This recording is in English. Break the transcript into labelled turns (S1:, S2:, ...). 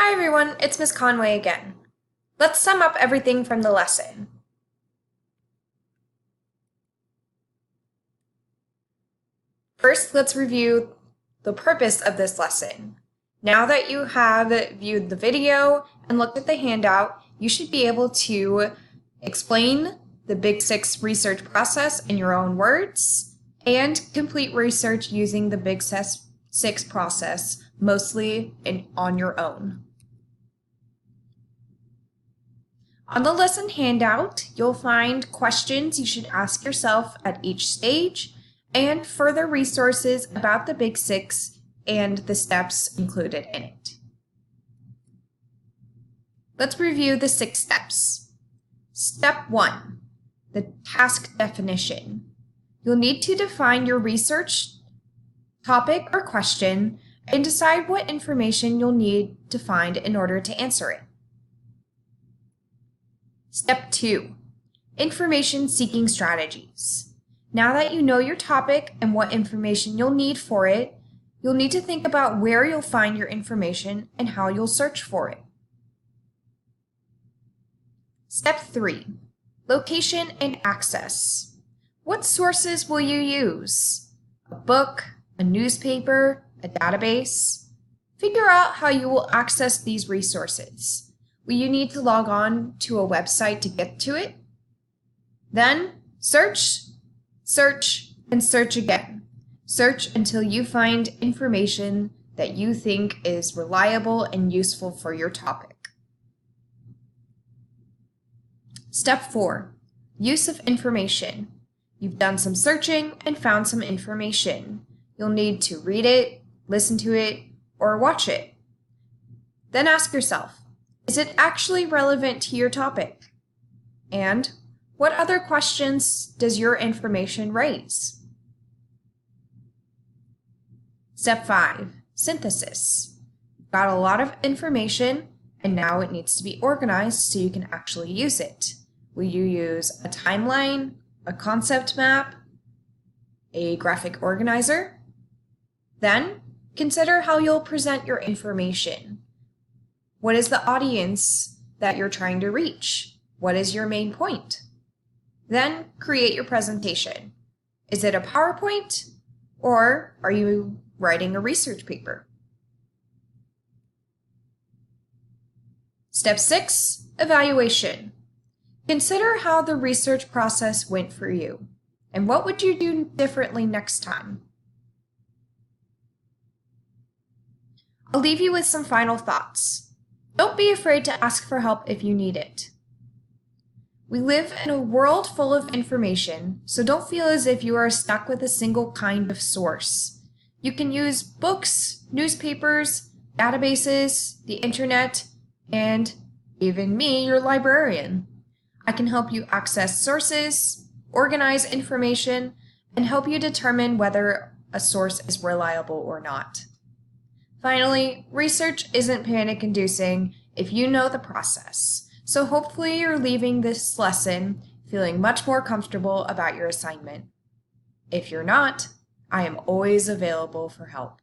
S1: Hi everyone, it's Miss Conway again. Let's sum up everything from the lesson. First, let's review the purpose of this lesson. Now that you have viewed the video and looked at the handout, you should be able to explain the Big 6 research process in your own words and complete research using the Big 6 process, mostly on your own. On the lesson handout, you'll find questions you should ask yourself at each stage and further resources about the Big 6 and the steps included in it. Let's review the 6 steps. Step 1, the task definition. You'll need to define your research topic or question and decide what information you'll need to find in order to answer it. Step 2, information seeking strategies. Now that you know your topic and what information you'll need for it, you'll need to think about where you'll find your information and how you'll search for it. Step 3, location and access. What sources will you use? A book, a newspaper, a database? Figure out how you will access these resources. Will you need to log on to a website to get to it? Then search, and search again. Search until you find information that you think is reliable and useful for your topic. Step 4, use of information. You've done some searching and found some information. You'll need to read it, listen to it, or watch it. Then ask yourself, is it actually relevant to your topic? And what other questions does your information raise? Step 5, synthesis. You've got a lot of information and now it needs to be organized so you can actually use it. Will you use a timeline, a concept map, a graphic organizer? Then consider how you'll present your information. What is the audience that you're trying to reach? What is your main point? Then create your presentation. Is it a PowerPoint or are you writing a research paper? Step 6, evaluation. Consider how the research process went for you and what would you do differently next time? I'll leave you with some final thoughts. Don't be afraid to ask for help if you need it. We live in a world full of information, so don't feel as if you are stuck with a single kind of source. You can use books, newspapers, databases, the internet, and even me, your librarian. I can help you access sources, organize information, and help you determine whether a source is reliable or not. Finally, research isn't panic-inducing if you know the process, so hopefully you're leaving this lesson feeling much more comfortable about your assignment. If you're not, I am always available for help.